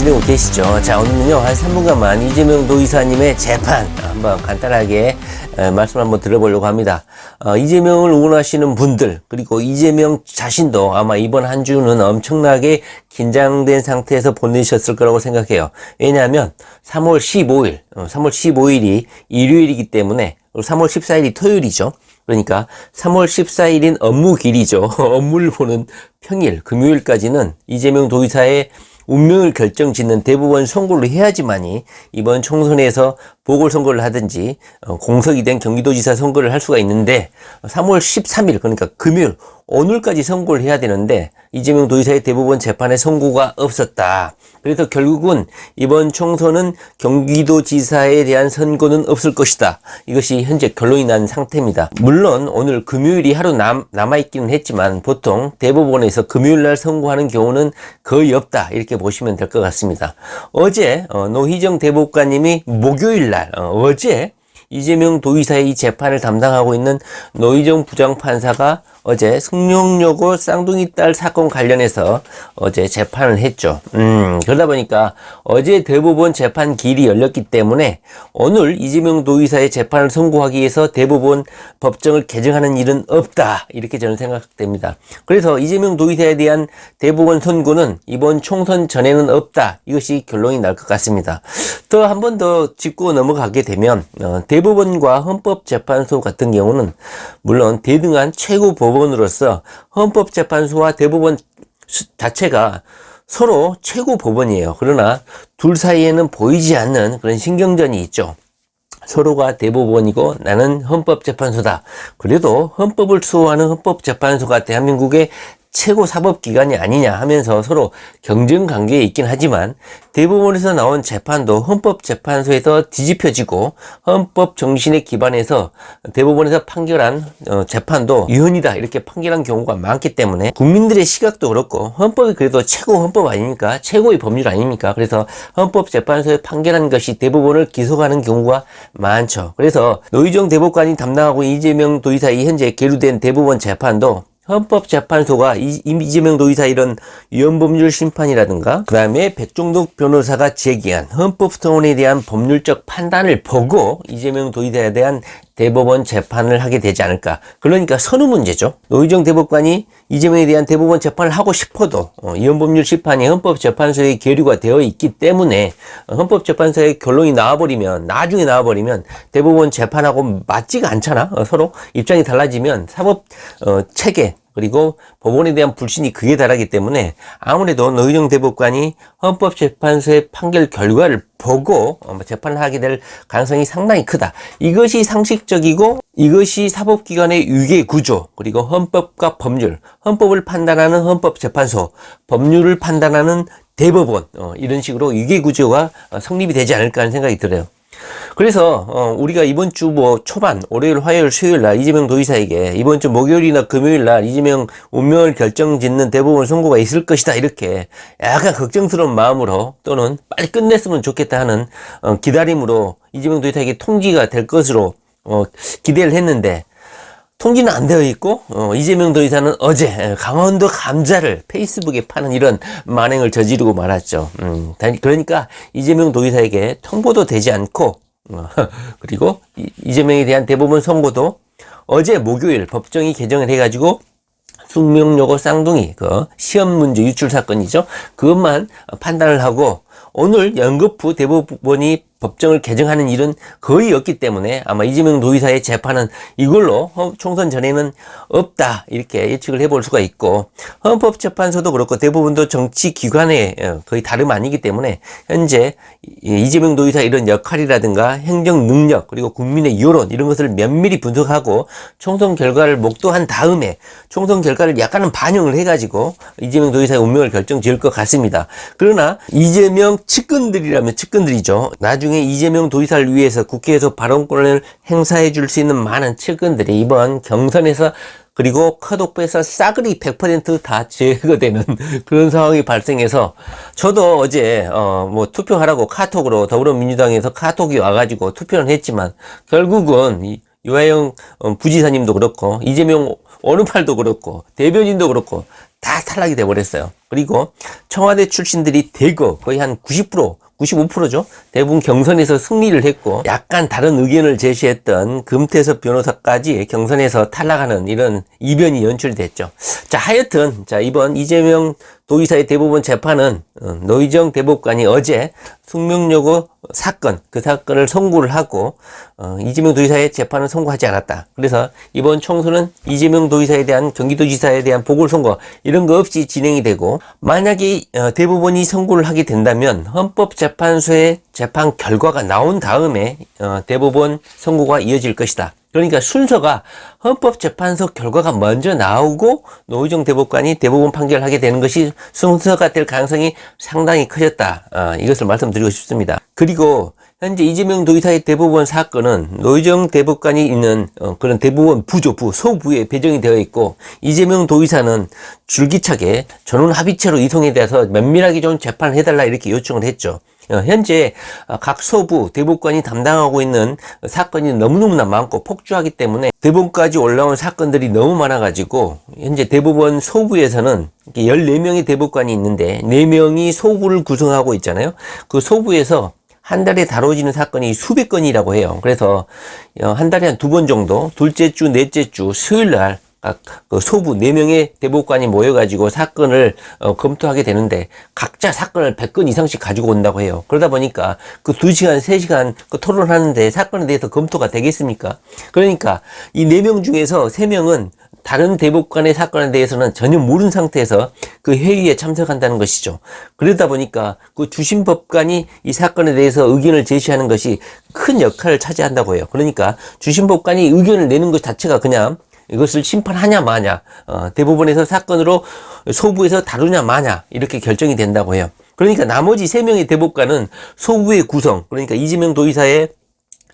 기다리고 계시죠? 자, 오늘은요, 한 3분간만 이재명 도의사님의 재판 한번 간단하게 말씀 한번 들어보려고 합니다. 이재명을 응원하시는 분들, 그리고 이재명 자신도 아마 이번 한 주는 엄청나게 긴장된 상태에서 보내셨을 거라고 생각해요. 왜냐하면 3월 15일이 일요일이기 때문에 3월 14일이 토요일이죠. 그러니까 3월 14일인 업무길이죠. 업무를 보는 평일, 금요일까지는 이재명 도의사의 운명을 결정짓는 대법원 선고를 해야지만이 이번 총선에서 보궐선거를 하든지 공석이 된 경기도지사 선거를 할 수가 있는데 3월 13일 그러니까 금요일 오늘까지 선고를 해야 되는데 이재명 도의사의 대법원 재판에 선고가 없었다. 그래서 결국은 이번 총선은 경기도지사에 대한 선고는 없을 것이다. 이것이 현재 결론이 난 상태입니다. 물론 오늘 금요일이 하루 남아있기는 했지만 보통 대법원에서 금요일날 선고하는 경우는 거의 없다. 이렇게 보시면 될 것 같습니다. 어제 노희정 대법관님이 목요일날 어제 이재명 도의사의 이 재판을 담당하고 있는 노희정 부장판사가 어제 승용여고 쌍둥이 딸 사건 관련해서 어제 재판을 했죠. 그러다 보니까 어제 대법원 재판 길이 열렸기 때문에 오늘 이재명 도의사의 재판을 선고하기 위해서 대법원 법정을 개정하는 일은 없다. 이렇게 저는 생각됩니다. 그래서 이재명 도의사에 대한 대법원 선고는 이번 총선 전에는 없다. 이것이 결론이 날 것 같습니다. 더 한 번 더 짚고 넘어가게 되면 대법원과 헌법재판소 같은 경우는 물론 대등한 최고 법원으로서 헌법재판소와 대법원 자체가 서로 최고 법원이에요. 그러나 둘 사이에는 보이지 않는 그런 신경전이 있죠. 서로가 대법원이고 나는 헌법재판소다. 그래도 헌법을 수호하는 헌법재판소가 대한민국의 최고 사법기관이 아니냐 하면서 서로 경쟁관계에 있긴 하지만 대법원에서 나온 재판도 헌법재판소에서 뒤집혀지고 헌법 정신에 기반해서 대법원에서 판결한 재판도 유헌이다 이렇게 판결한 경우가 많기 때문에 국민들의 시각도 그렇고 헌법이 그래도 최고 헌법 아닙니까? 최고의 법률 아닙니까? 그래서 헌법재판소에 판결한 것이 대법원을 기소하는 경우가 많죠. 그래서 노희정 대법관이 담당하고 이재명 도의사의 현재 계류된 대법원 재판도 헌법재판소가 이재명 도의사 이런 위헌법률 심판이라든가 그 다음에 백종덕 변호사가 제기한 헌법소원에 대한 법률적 판단을 보고 이재명 도의사에 대한 대법원 재판을 하게 되지 않을까. 그러니까 선후 문제죠. 노희정 대법관이 이재명에 대한 대법원 재판을 하고 싶어도 위헌법률 심판이 헌법재판소에 계류가 되어 있기 때문에 헌법재판소의 결론이 나중에 나와버리면 대법원 재판하고 맞지가 않잖아. 서로 입장이 달라지면 사법 체계 그리고 법원에 대한 불신이 극에 달하기 때문에 아무래도 노희정 대법관이 헌법재판소의 판결 결과를 보고 재판을 하게 될 가능성이 상당히 크다. 이것이 상식적이고 이것이 사법기관의 유계구조 그리고 헌법과 법률, 헌법을 판단하는 헌법재판소, 법률을 판단하는 대법원 이런 식으로 유계구조가 성립이 되지 않을까 하는 생각이 들어요. 그래서 우리가 이번 주 초반 월요일, 화요일, 수요일 날 이재명 도의사에게 이번 주 목요일이나 금요일 날 이재명 운명을 결정짓는 대법원 선고가 있을 것이다 이렇게 약간 걱정스러운 마음으로 또는 빨리 끝냈으면 좋겠다 하는 기다림으로 이재명 도의사에게 통지가 될 것으로 기대를 했는데 통지는 안 되어 있고 이재명 도의사는 어제 강원도 감자를 페이스북에 파는 이런 만행을 저지르고 말았죠. 그러니까 이재명 도의사에게 통보도 되지 않고 그리고 이재명에 대한 대법원 선고도 어제 목요일 법정이 개정을 해가지고 숙명여고 쌍둥이 그 시험 문제 유출 사건이죠. 그것만 판단을 하고 오늘 연급 후 대법원이 법정을 개정하는 일은 거의 없기 때문에 아마 이재명 도의사의 재판은 이걸로 총선 전에는 없다 이렇게 예측을 해볼 수가 있고 헌법재판소도 그렇고 대법원도 정치기관의 거의 다름 아니기 때문에 현재 이재명 도의사 이런 역할이라든가 행정 능력 그리고 국민의 여론 이런 것을 면밀히 분석하고 총선 결과를 목도한 다음에 총선 결과를 약간은 반영을 해가지고 이재명 도의사의 운명을 결정지을 것 같습니다. 그러나 이재명 측근들이라면 측근들이죠. 나중에 이재명 도의사를 위해서 국회에서 발언권을 행사해 줄 수 있는 많은 측근들이 이번 경선에서 그리고 컷오프에서 싸그리 100% 다 제거되는 그런 상황이 발생해서 저도 어제 투표하라고 카톡으로 더불어민주당에서 카톡이 와가지고 투표를 했지만 결국은 유하영 부지사님도 그렇고 이재명 오른팔도 그렇고 대변인도 그렇고 다 탈락이 돼버렸어요. 그리고 청와대 출신들이 대거 거의 한 90%, 95%죠. 대부분 경선에서 승리를 했고 약간 다른 의견을 제시했던 금태섭 변호사까지 경선에서 탈락하는 이런 이변이 연출됐죠. 자, 하여튼 자, 이번 이재명 도의사의 대법원 재판은 노희정 대법관이 어제 숙명여고 사건, 그 사건을 선고를 하고 이재명 도의사의 재판은 선고하지 않았다. 그래서 이번 총선은 이재명 도의사에 대한 경기도지사에 대한 보궐선거 이런 거 없이 진행이 되고, 만약에 대법원이 선고를 하게 된다면 헌법재판소의 재판 결과가 나온 다음에 대법원 선고가 이어질 것이다. 그러니까 순서가 헌법재판소 결과가 먼저 나오고 노희정 대법관이 대법원 판결하게 되는 것이 순서가 될 가능성이 상당히 커졌다. 이것을 말씀드리고 싶습니다. 그리고 현재 이재명 도의사의 대법원 사건은 노희정 대법관이 있는 그런 대법원 소부에 배정이 되어 있고, 이재명 도의사는 줄기차게 전원합의체로 이송에 대해서 면밀하게 좀 재판을 해달라 이렇게 요청을 했죠. 현재 각 소부 대법관이 담당하고 있는 사건이 너무너무나 많고 폭주하기 때문에 대법원까지 올라온 사건들이 너무 많아가지고 현재 대법원 소부에서는 14명의 대법관이 있는데 4명이 소부를 구성하고 있잖아요. 그 소부에서 한 달에 다뤄지는 사건이 수백 건이라고 해요. 그래서 한 달에 한 2번 정도, 둘째 주, 넷째 주, 수요일 날 각 소부 4명의 대법관이 모여가지고 사건을 검토하게 되는데 각자 사건을 100건 이상씩 가지고 온다고 해요. 그러다 보니까 그 2시간, 3시간 토론하는데 사건에 대해서 검토가 되겠습니까? 그러니까 이 4명 중에서 3명은 다른 대법관의 사건에 대해서는 전혀 모르는 상태에서 그 회의에 참석한다는 것이죠. 그러다 보니까 그 주심 법관이 이 사건에 대해서 의견을 제시하는 것이 큰 역할을 차지한다고 해요. 그러니까 주심 법관이 의견을 내는 것 자체가 그냥 이것을 심판하냐 마냐, 대법원에서 사건으로 소부에서 다루냐 마냐 이렇게 결정이 된다고 해요. 그러니까 나머지 3명의 대법관은 소부의 구성, 그러니까 이재명 도의사의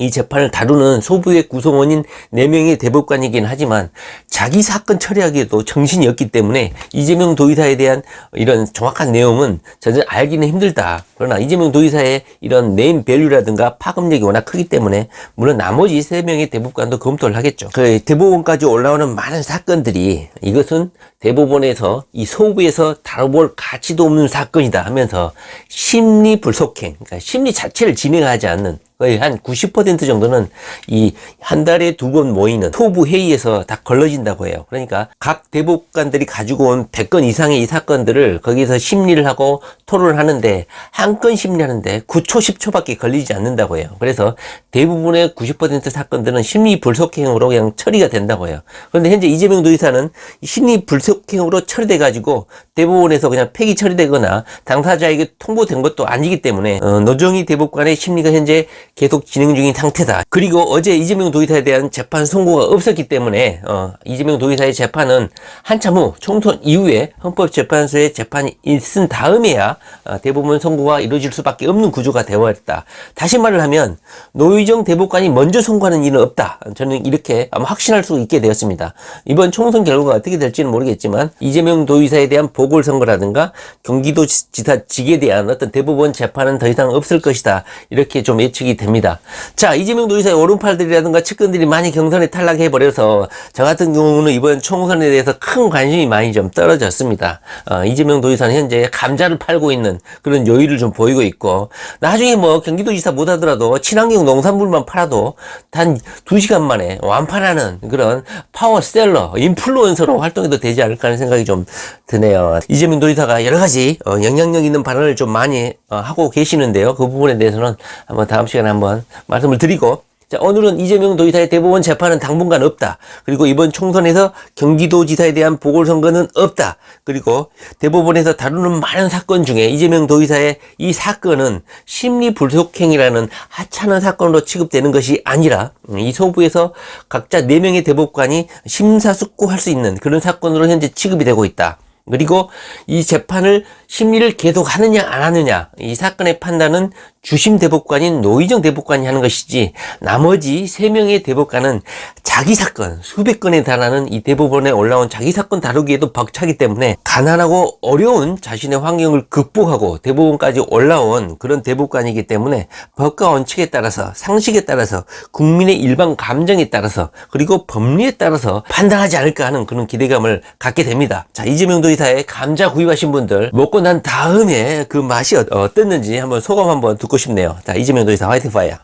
이 재판을 다루는 소부의 구성원인 4명의 대법관이긴 하지만 자기 사건 처리하기에도 정신이 없기 때문에 이재명 도의사에 대한 이런 정확한 내용은 전혀 알기는 힘들다. 그러나 이재명 도의사의 이런 네임 밸류라든가 파급력이 워낙 크기 때문에 물론 나머지 3명의 대법관도 검토를 하겠죠. 그 대법원까지 올라오는 많은 사건들이 이것은 대법원에서 이 소부에서 다뤄볼 가치도 없는 사건이다 하면서 심리 불속행, 그러니까 심리 자체를 진행하지 않는, 거의 한 90% 정도는 이 한 달에 2번 모이는 소부 회의에서 다 걸러진다고 해요. 그러니까 각 대법관들이 가지고 온 100건 이상의 이 사건들을 거기서 심리를 하고 토론을 하는데 한 건 심리하는데 9초, 10초밖에 걸리지 않는다고 해요. 그래서 대부분의 90% 사건들은 심리 불속행으로 그냥 처리가 된다고 해요. 그런데 현재 이재명 도의사는 심리 불속행으로 처리돼 가지고 대법원에서 그냥 폐기 처리되거나 당사자에게 통보된 것도 아니기 때문에 노정희 대법관의 심리가 현재 계속 진행 중인 상태다. 그리고 어제 이재명 도의사에 대한 재판 선고가 없었기 때문에 이재명 도의사의 재판은 한참 후 총선 이후에 헌법재판소의 재판이 있은 다음에야 대법원 선고가 이루어질 수밖에 없는 구조가 되어있다. 다시 말을 하면 노희정 대법관이 먼저 선고하는 일은 없다. 저는 이렇게 아마 확신할 수 있게 되었습니다. 이번 총선 결과가 어떻게 될지는 모르겠지만 이재명 도의사에 대한 보궐선거라든가 경기도지사직에 대한 어떤 대법원 재판은 더 이상 없을 것이다. 이렇게 좀 예측이 됩니다. 자, 이재명 도의사의 오른팔들이라든가 측근들이 많이 경선에 탈락해버려서 저 같은 경우는 이번 총선에 대해서 큰 관심이 많이 좀 떨어졌습니다. 이재명 도의사는 현재 감자를 팔고 있는 그런 요의를 좀 보이고 있고, 나중에 뭐 경기도지사 못하더라도 친환경 농산물만 팔아도 단 2시간 만에 완판하는 그런 파워셀러, 인플루언서로 활동해도 되지 않을까 하는 생각이 좀 드네요. 이재명 도의사가 여러 가지 영향력 있는 발언을 좀 많이 하고 계시는데요. 그 부분에 대해서는 한번 다음 시간에 한번 말씀을 드리고, 자, 오늘은 이재명 도의사의 대법원 재판은 당분간 없다. 그리고 이번 총선에서 경기도지사에 대한 보궐선거는 없다. 그리고 대법원에서 다루는 많은 사건 중에 이재명 도의사의 이 사건은 심리불속행이라는 하찮은 사건으로 취급되는 것이 아니라 이 소부에서 각자 4명의 대법관이 심사숙고할 수 있는 그런 사건으로 현재 취급이 되고 있다. 그리고 이 재판을 심리를 계속 하느냐 안 하느냐, 이 사건의 판단은 주심 대법관인 노희정 대법관이 하는 것이지 나머지 3명의 대법관은 자기 사건 수백 건에 달하는 이 대법원에 올라온 자기 사건 다루기에도 벅차기 때문에 가난하고 어려운 자신의 환경을 극복하고 대법원까지 올라온 그런 대법관이기 때문에 법과 원칙에 따라서 상식에 따라서 국민의 일반 감정에 따라서 그리고 법리에 따라서 판단하지 않을까 하는 그런 기대감을 갖게 됩니다. 자, 이재명 도지사의 감자 구입하신 분들 먹고 난 다음에 그 맛이 어땠는지 한번 소감 한번 듣고 싶네요. 자, 이재명 도지사 화이팅 파이어.